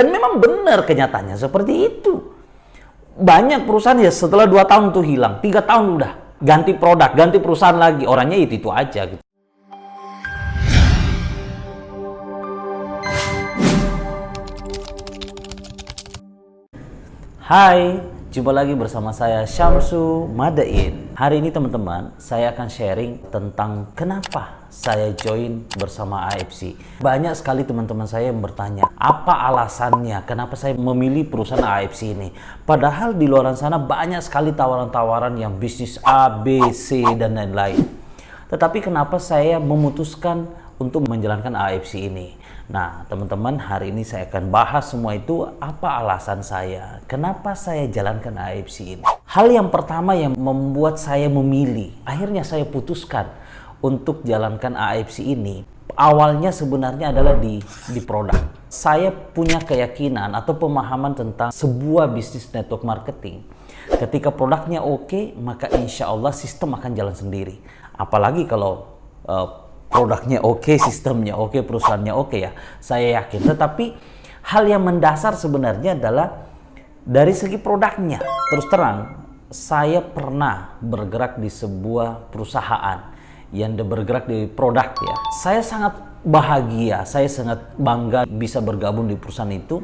Dan memang benar kenyataannya seperti itu. Banyak perusahaan ya setelah 2 tahun tuh hilang, 3 tahun udah ganti produk, ganti perusahaan lagi, orangnya itu aja gitu. Hai, jumpa lagi bersama saya Syamsu Madain. Hari ini teman-teman, saya akan sharing tentang kenapa saya join bersama AFC. Banyak sekali teman-teman saya yang bertanya, apa alasannya kenapa saya memilih perusahaan AFC ini? Padahal di luar sana banyak sekali tawaran-tawaran yang bisnis A, B, C, dan lain-lain. Tetapi kenapa saya memutuskan untuk menjalankan AFC ini? Nah, teman-teman, hari ini saya akan bahas semua itu, apa alasan saya, kenapa saya jalankan AFC ini. Hal yang pertama yang membuat saya memilih, akhirnya saya putuskan untuk jalankan AFC ini, awalnya sebenarnya adalah di produk. Saya punya keyakinan atau pemahaman tentang sebuah bisnis network marketing. Ketika produknya oke, maka insya Allah sistem akan jalan sendiri. Apalagi kalau produknya oke, sistemnya oke, perusahaannya oke ya, saya yakin. Tetapi hal yang mendasar sebenarnya adalah dari segi produknya. Terus terang, saya pernah bergerak di sebuah perusahaan yang bergerak di produk ya. Saya sangat bahagia, saya sangat bangga bisa bergabung di perusahaan itu.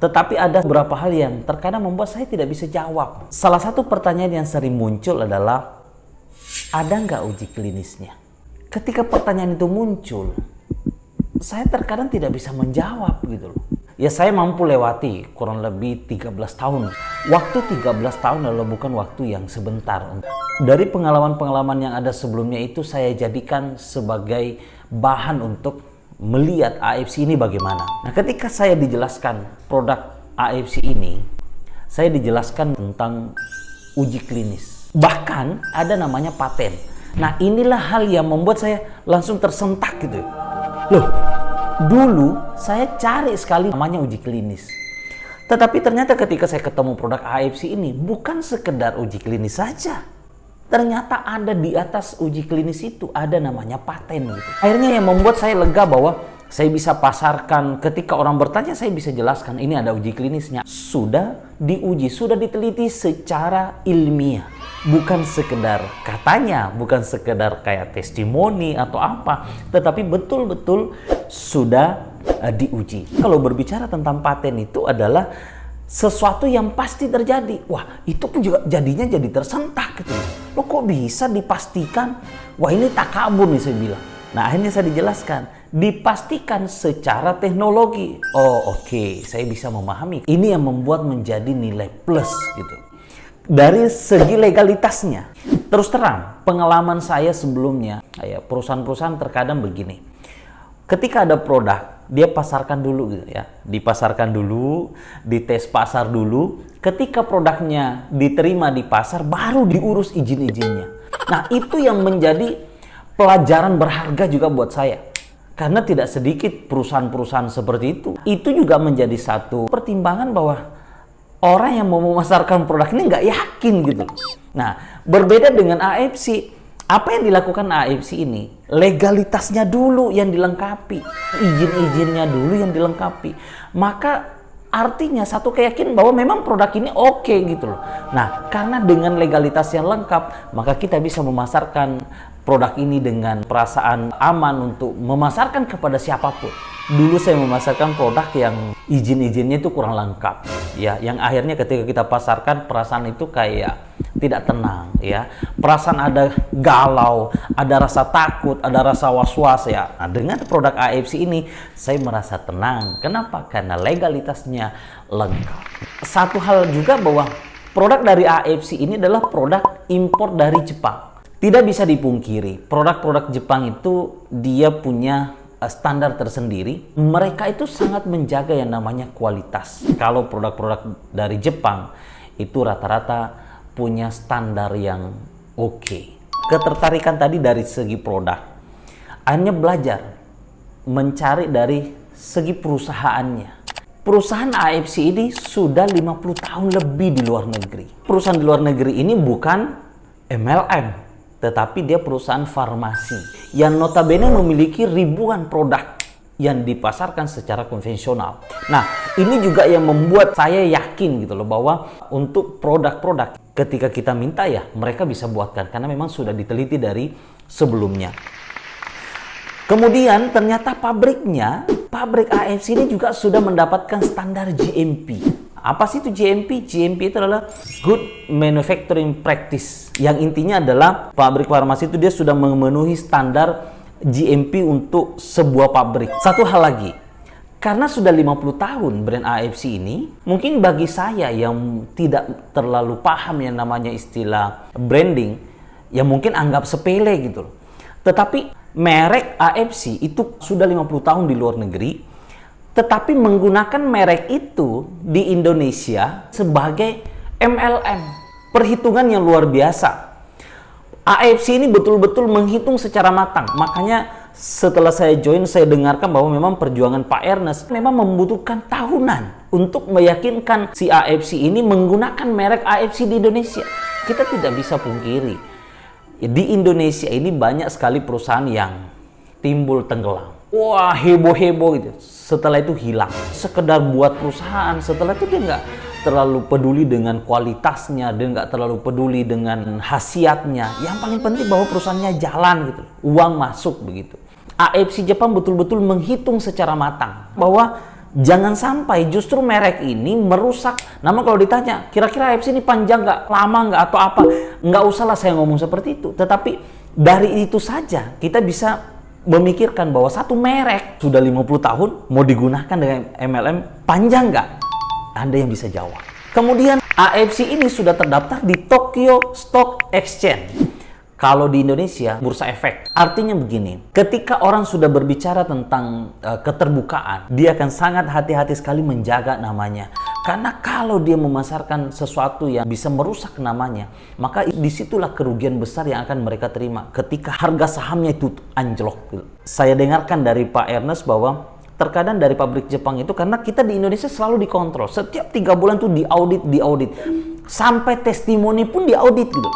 Tetapi ada beberapa hal yang terkadang membuat saya tidak bisa jawab. Salah satu pertanyaan yang sering muncul adalah, ada nggak uji klinisnya? Ketika pertanyaan itu muncul, saya terkadang tidak bisa menjawab gitu loh. Ya saya mampu lewati kurang lebih 13 tahun. Waktu 13 tahun adalah bukan waktu yang sebentar. Dari pengalaman-pengalaman yang ada sebelumnya itu saya jadikan sebagai bahan untuk melihat AFC ini bagaimana. Nah, ketika saya dijelaskan produk AFC ini, saya dijelaskan tentang uji klinis. Bahkan ada namanya paten. Nah, inilah hal yang membuat saya langsung tersentak gitu. Loh, dulu saya cari sekali namanya uji klinis. Tetapi ternyata ketika saya ketemu produk AFC ini, bukan sekedar uji klinis saja. Ternyata ada di atas uji klinis itu, ada namanya paten gitu. Akhirnya yang membuat saya lega bahwa saya bisa pasarkan, ketika orang bertanya saya bisa jelaskan, ini ada uji klinisnya. Sudah diuji, sudah diteliti secara ilmiah. Bukan sekedar katanya, bukan sekedar kayak testimoni atau apa, tetapi betul-betul sudah diuji. Kalau berbicara tentang paten itu adalah sesuatu yang pasti terjadi. Wah, itu pun juga jadinya jadi tersentak gitu. Loh, kok bisa dipastikan? Wah, ini takabur nih saya bilang. Nah, akhirnya saya dijelaskan, dipastikan secara teknologi. Oh, oke, saya bisa memahami. Ini yang membuat menjadi nilai plus gitu. Dari segi legalitasnya, terus terang, pengalaman saya sebelumnya, perusahaan-perusahaan terkadang begini. Ketika ada produk, dia pasarkan dulu gitu ya. Dipasarkan dulu, dites pasar dulu. Ketika produknya diterima di pasar, baru diurus izin-izinnya. Nah, itu yang menjadi pelajaran berharga juga buat saya. Karena tidak sedikit perusahaan-perusahaan seperti itu. Itu juga menjadi satu pertimbangan bahwa orang yang mau memasarkan produk ini nggak yakin gitu. Nah, berbeda dengan AFC. Apa yang dilakukan AFC ini? Legalitasnya dulu yang dilengkapi. Izin-izinnya dulu yang dilengkapi. Maka artinya satu keyakinan bahwa memang produk ini oke gitu loh. Nah, karena dengan legalitas yang lengkap, maka kita bisa memasarkan produk ini dengan perasaan aman untuk memasarkan kepada siapapun. Dulu saya memasarkan produk yang izin-izinnya itu kurang lengkap, ya, yang akhirnya ketika kita pasarkan perasaan itu kayak tidak tenang, ya, perasaan ada galau, ada rasa takut, ada rasa was-was ya. Nah, dengan produk AFC ini saya merasa tenang. Kenapa? Karena legalitasnya lengkap. Satu hal juga bahwa produk dari AFC ini adalah produk impor dari Jepang. Tidak bisa dipungkiri, produk-produk Jepang itu dia punya standar tersendiri. Mereka itu sangat menjaga yang namanya kualitas. Kalau produk-produk dari Jepang itu rata-rata punya standar yang oke. Ketertarikan tadi dari segi produk. Akhirnya belajar mencari dari segi perusahaannya. Perusahaan AFC ini sudah 50 tahun lebih di luar negeri. Perusahaan di luar negeri ini bukan MLM, tetapi dia perusahaan farmasi yang notabene memiliki ribuan produk yang dipasarkan secara konvensional. Nah, ini juga yang membuat saya yakin gitu loh bahwa untuk produk-produk ketika kita minta ya mereka bisa buatkan karena memang sudah diteliti dari sebelumnya. Kemudian ternyata pabrik AFC ini juga sudah mendapatkan standar GMP. Apa sih itu GMP? GMP itu adalah Good Manufacturing Practice. Yang intinya adalah pabrik farmasi itu dia sudah memenuhi standar GMP untuk sebuah pabrik. Satu hal lagi, karena sudah 50 tahun brand AFC ini, mungkin bagi saya yang tidak terlalu paham yang namanya istilah branding, ya mungkin anggap sepele gitu loh. Tetapi merek AFC itu sudah 50 tahun di luar negeri, tetapi menggunakan merek itu di Indonesia sebagai MLM. Perhitungan yang luar biasa. AFC ini betul-betul menghitung secara matang. Makanya setelah saya join, saya dengarkan bahwa memang perjuangan Pak Ernest memang membutuhkan tahunan untuk meyakinkan si AFC ini menggunakan merek AFC di Indonesia. Kita tidak bisa pungkiri, di Indonesia ini banyak sekali perusahaan yang timbul tenggelam. Wah, heboh-heboh gitu. Setelah itu hilang. Sekedar buat perusahaan, setelah itu dia nggak terlalu peduli dengan kualitasnya, dia nggak terlalu peduli dengan khasiatnya. Yang paling penting bahwa perusahaannya jalan gitu, uang masuk begitu. AFC Jepang betul-betul menghitung secara matang bahwa jangan sampai justru merek ini merusak. Namun kalau ditanya, kira-kira AFC ini panjang nggak, lama nggak, atau apa? Nggak usahlah saya ngomong seperti itu. Tetapi dari itu saja kita bisa memikirkan bahwa satu merek sudah 50 tahun mau digunakan dengan MLM panjang nggak? Anda yang bisa jawab. Kemudian AFC ini sudah terdaftar di Tokyo Stock Exchange. Kalau di Indonesia, Bursa Efek. Artinya begini, ketika orang sudah berbicara tentang keterbukaan, dia akan sangat hati-hati sekali menjaga namanya. Karena kalau dia memasarkan sesuatu yang bisa merusak namanya, maka disitulah kerugian besar yang akan mereka terima ketika harga sahamnya itu anjlok. Saya dengarkan dari Pak Ernest bahwa terkadang dari pabrik Jepang itu, karena kita di Indonesia selalu dikontrol. Setiap 3 bulan tuh diaudit. Sampai testimoni pun diaudit gitu.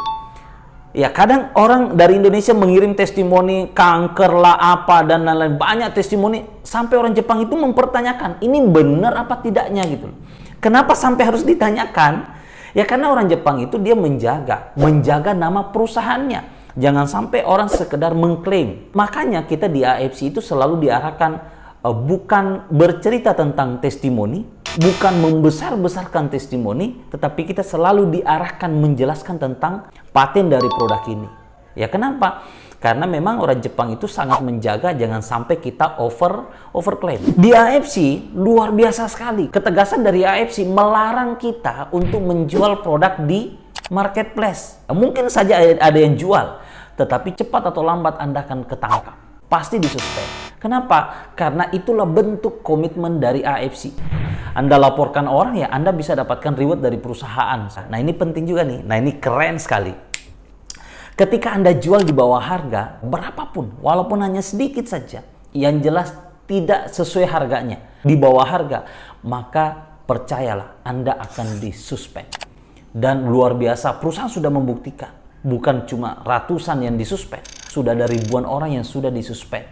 Ya, kadang orang dari Indonesia mengirim testimoni kanker lah apa dan lain-lain, banyak testimoni, sampai orang Jepang itu mempertanyakan ini benar apa tidaknya gitu. Kenapa sampai harus ditanyakan? Ya karena orang Jepang itu dia menjaga nama perusahaannya. Jangan sampai orang sekedar mengklaim. Makanya kita di AFC itu selalu diarahkan bukan bercerita tentang testimoni, bukan membesar-besarkan testimoni, tetapi kita selalu diarahkan menjelaskan tentang paten dari produk ini. Ya kenapa? Karena memang orang Jepang itu sangat menjaga jangan sampai kita overclaim. Di AFC luar biasa sekali. Ketegasan dari AFC melarang kita untuk menjual produk di marketplace. Mungkin saja ada yang jual, tetapi cepat atau lambat Anda akan ketangkap. Pasti disuspend. Kenapa? Karena itulah bentuk komitmen dari AFC. Anda laporkan orang, ya Anda bisa dapatkan reward dari perusahaan. Nah ini penting juga nih. Nah ini keren sekali. Ketika Anda jual di bawah harga, berapapun, walaupun hanya sedikit saja, yang jelas tidak sesuai harganya, di bawah harga, maka percayalah Anda akan disuspend. Dan luar biasa, perusahaan sudah membuktikan. Bukan cuma ratusan yang disuspend, sudah ada ribuan orang yang sudah disuspend.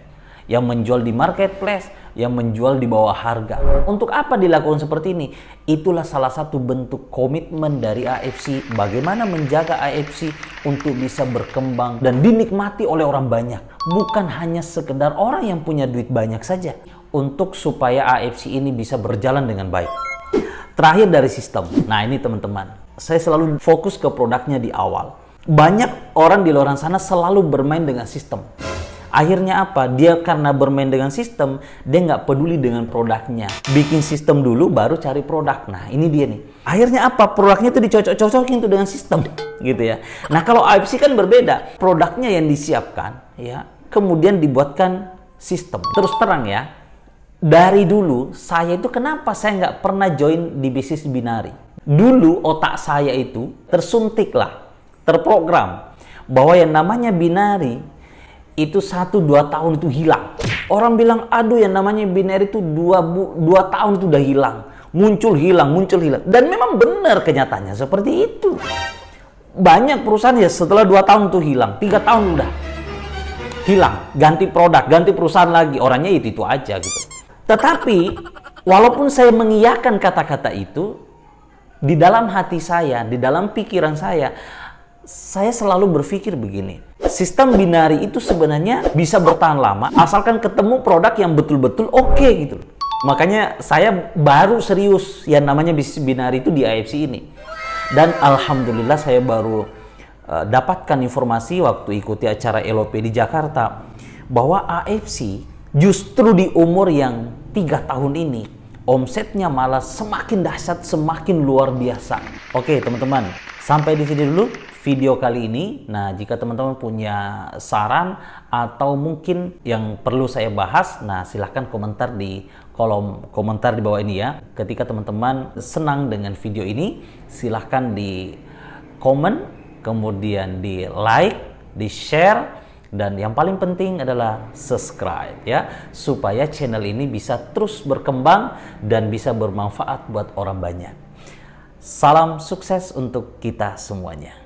Yang menjual di marketplace, yang menjual di bawah harga. Untuk apa dilakukan seperti ini? Itulah salah satu bentuk komitmen dari AFC. Bagaimana menjaga AFC untuk bisa berkembang dan dinikmati oleh orang banyak. Bukan hanya sekedar orang yang punya duit banyak saja. Untuk supaya AFC ini bisa berjalan dengan baik. Terakhir dari sistem. Nah ini teman-teman, saya selalu fokus ke produknya di awal. Banyak orang di luar sana selalu bermain dengan sistem. Akhirnya apa? Dia karena bermain dengan sistem, dia nggak peduli dengan produknya. Bikin sistem dulu, baru cari produk. Nah, ini dia nih. Akhirnya apa? Produknya itu dicocok-cocokin tuh dengan sistem, gitu ya. Nah, kalau AFC kan berbeda. Produknya yang disiapkan, ya, kemudian dibuatkan sistem. Terus terang ya, dari dulu saya itu kenapa saya nggak pernah join di bisnis binari? Dulu otak saya itu tersuntik lah, terprogram bahwa yang namanya binari itu 1-2 tahun itu hilang. Orang bilang, aduh yang namanya binary itu 2 tahun itu udah hilang. Muncul hilang. Dan memang benar kenyataannya seperti itu. Banyak perusahaan ya setelah 2 tahun itu hilang, 3 tahun udah. hilang, ganti produk, ganti perusahaan lagi, orangnya itu aja gitu. Tetapi walaupun saya mengiyakan kata-kata itu, di dalam hati saya, di dalam pikiran saya selalu berpikir begini, sistem binari itu sebenarnya bisa bertahan lama asalkan ketemu produk yang betul-betul oke gitu. Makanya saya baru serius yang namanya bisnis binari itu di AFC ini. Dan alhamdulillah saya baru dapatkan informasi waktu ikuti acara LOP di Jakarta bahwa AFC justru di umur yang 3 tahun ini omsetnya malah semakin dahsyat, semakin luar biasa. Oke teman-teman, sampai di sini dulu video kali ini. Nah, jika teman-teman punya saran atau mungkin yang perlu saya bahas, nah silahkan komentar di kolom komentar di bawah ini ya. Ketika teman-teman senang dengan video ini, silahkan di komen, kemudian di like, di share, dan yang paling penting adalah subscribe ya, supaya channel ini bisa terus berkembang dan bisa bermanfaat buat orang banyak. Salam sukses untuk kita semuanya.